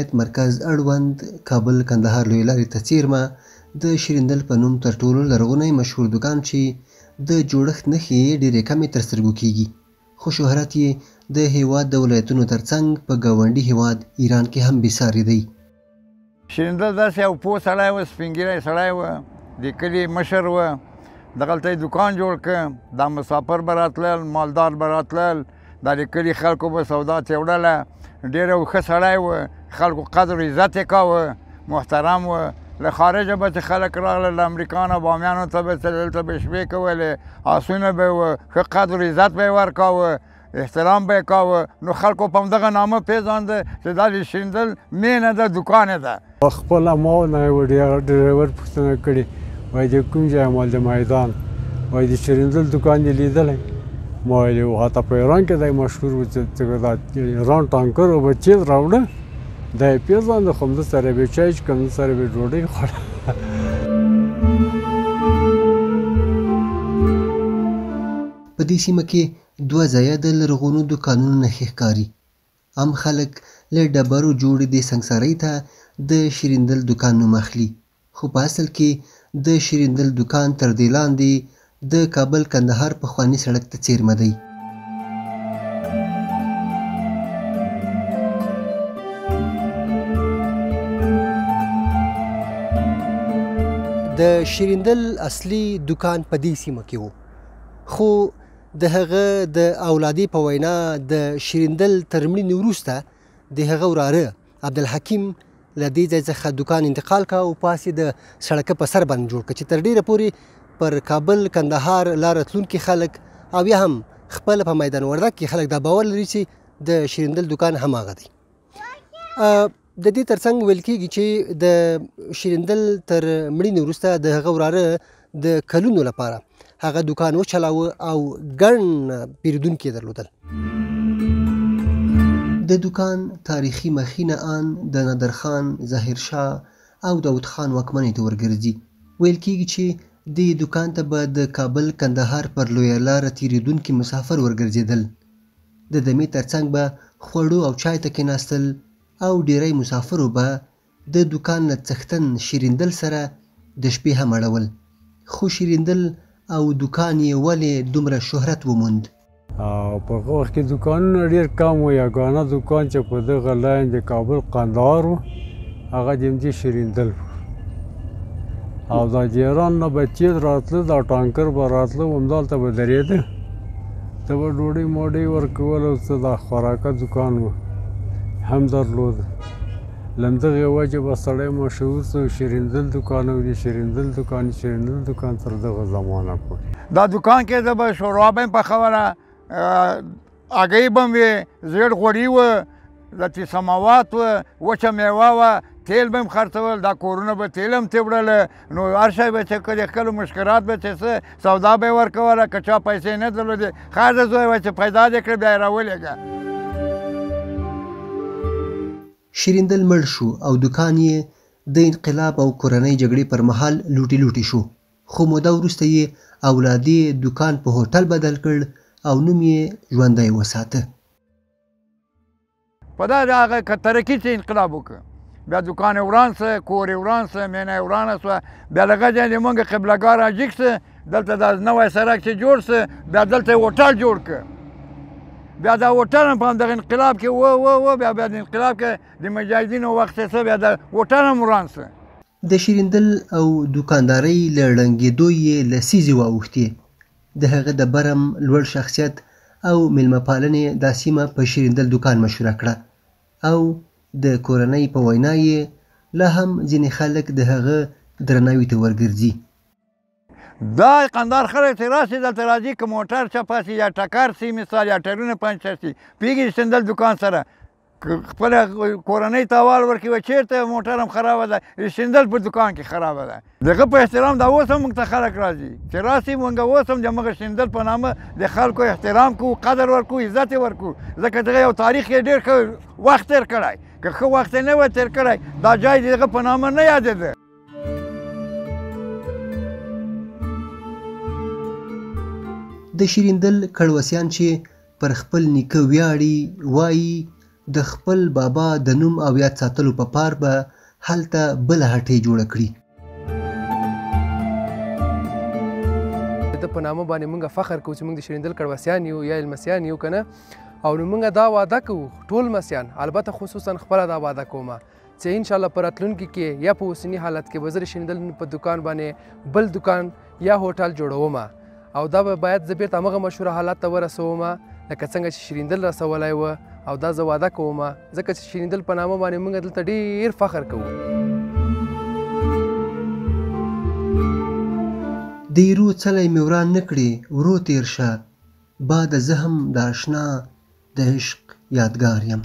ولایت مرکز اړوند کابل کندهار لویې لارې ته څیرمه د شیریندل په نوم تر ټولو لرغونی مشهور دوکان چې د جوړښت نښې یې ډېرې کمې تر سترګو کیږي، خو شهرت یې د هیواد د ولایتونو ترڅنګ په ګاونډي هیواد ایران کې هم بېساري دی. شیریندل داسې یو پوه سړی و، سپین ږیری سړی و، د کلي مشر و. دغلته یې دوکان جوړ کړ. دا مسافر به راتلل، مالدار به راتلل، دا د کلي خلکو به سودا تېوړله. ډېر یو ښه سړی و، خلکو قدر عزت یې کاوه، محترم و. له خارجه به چې خلک راغلل، له امریکا نه بامیانو ته به تلل، دلته به شپې کولې، آسونه به وه، ښه قدر عزت به یې ورکاوه، احترام به یې کاوه. نو خلکو په همدغه نامه پېژانده چې دا د شیریندل مینه ده، دوکان یې ده. خپله ما نه یو ډریور پوښتنه کړې، وایي د کوم ځای یم؟ د میدان. وایي د شیریندل دوکان دې لیدلی؟ ما ویلې حتی په ایران کې دی مشهور و چې دا ایران ټانکر به چیز راوړه، دا یې پېژانده، خو همده سره به چای څښه، همده سره به ډوډۍ خوړه. په دې سیمه کې دوه ځایه د لرغونو دوکانونو نښې ښکاري. عام خلک له ډبرو جوړې دې سنګسارۍ ته د شیریندل دوکان نوم اخلي، خو په اصل کې د شیریندل دوکان تر دې لاندې د کابل کندهار پخواني سړک ته څیرمه دی. د شیریندل اصلي دوکان په دې سیمه کې و، خو د هغه د اولادې په وینا د شیریندل تر مړینې وروسته د هغه وراره عبدالحکیم له دې ځای څخه دوکان انتقال کا او پاس یې د سړکه په سر باندې جوړ کړ چې تر ډېره پورې پر کابل کندهار لاره تلونکي خلک او یا هم خپله په میدان وردګ کې خلک دا باور لري چې د شیریندل دوکان هماغه دی. د دې ترڅنګ ویل کېږي چې د شیریندل تر مړینې وروسته د هغه وراره د کلونو لپاره هغه دوکان وچلاوه او ګڼ پیرودونکي یې درلودل. د دوکان تاریخي مخینه ان د نادرخان، ظاهرشاه او داود خان واکمنۍ ته ورګرځي. ویل کېږي چې دې دوکان ته به د کابل کندهار پر لویه لاره تېرېدونکي مسافر ورګرځېدل. د دمې ترڅنګ به خوړو او چای ته کېناستل او ډیری مسافرو به د دوکان نه څښتن شیریندل سره د شپې هم اړول. خو شیریندل او دوکان یې ولې دومره شهرت وموند؟ په هغه وخت کې دوکانونه ډېر کم و. یګانه دوکان چې په دغه لاین د کابل قندهار و هغه د همدې شیریندل و. او دا د ایران نه به تیز راتله، دا ټانکر به راتله، همدلته به درېده، ته به ډوډۍ موډۍ ورکول او څه دا خوراکه دوکان و هم درلوده. له همدغې وجې به سړی مشهور سو، شیریندل دوکان او د شیریندل دوکان، شیریندل دوکان تر دغه زمانه پورې. دا دوکان کې زه به شوروا به یم پخوله، هګۍ به م وې، زیړ غوړي وه، لتي سماوات وه، وچه میوه وه، تیل به م خرڅول، دا کورونه به تیل هم تېوړله. نو هر شی به چې د ښکلو مشکرات به چې څه سودا به یې ورکوله، که چا پیسې نه درلودې خیر د زوی وه چې پیدا دې کړې بیا یې راولېږه. شیریندل مړ شو او دوکان یې د انقلاب او کورنۍ جګړې پر مهال لوټې لوټې شو، خو موده وروسته یې اولادې دوکان په هوټل بدل کړ او نوم یې ژوندی وساته. په دا د هغه ترقي چې انقلاب وکړ، بیا دوکان یې وران سه، کور یې وران سه، مینه یې ورانه سوه. بیا دغه ځای د مونږ قبلهګاه راجګ سه، دلته دا نوی سړک چې جوړ سه، بیا دلته یې هوټل جوړ کړ. بیا دا هوټل هم په همدغه انقلاب کې و بیا د انقلاب کې د مجاهدینو وخت چې څه بیا د هوټل هم وران سه. د شیریندل او دوکاندارۍ له ړنګېدو یې لسیزې واوښتې. د هغه د برم، لوړ شخصیت او میلمه پالنې دا سیمه په شیریندل دوکان مشهوره کړه او د کورنۍ په وینا یې لا هم ځینې خلک د هغه درناوي ته ورګرځي. دا قندهار خلک چې راسي دلته راځي، که موټر چپه سي یا ټکر سي، مثال یا ټایرونه پنچر سي، پوهېږي د شیریندل دوکان سره خپله کورنۍ ته احوال ورکوي، چېرته موټر هم خرابه ده، د شیریندل په دوکان کې خرابه ده. دغه په احترام دا اوس هم موږ ته خلک راځي چې راسي، موږ اوس هم د همغه شیریندل په نامه د خلکو احترام کوو، قدر ورکوو، عزت یې ورکوو، ځکه دغه یو تاریخ یې ډېر ښه وخت تېر کړی. که ښه وخت یې نه وای تېر کړی، دا ځای د هغه په نامه نه یادېده. د شیریندل کړوسیان چې پر خپل نیکه ویاړي وایي د خپل بابا د نوم او یاد ساتلو په پار به هلته بله هټۍ جوړه کړي. د په نامه باندې موږ فخر کوو چې موږ د شیریندل کړوسیان یو یا لمسیان یو که نه، او نو موږ دا وعده کوو ټول مسیان، البته خصوصا خپله دا وعده کوم چې انشاءالله په راتلونکي کې یا په اوسني حالت کې به زه د شیریندل په دکان باندې بل دکان یا هوټل جوړوم، او دا به باید زه بیرته همغه مشهوره حالت ته ورسوم لکه څنګه چې شیریندل رسولی و، او دا زه وعده کوم ځکه چې شیریندل په نامه باندې موږ دلته ډېر فخر کوو. د ایرو څلی مې وران نه کړې ورو تېر شه، باده زه هم د اشنا د عشق یادګار یم.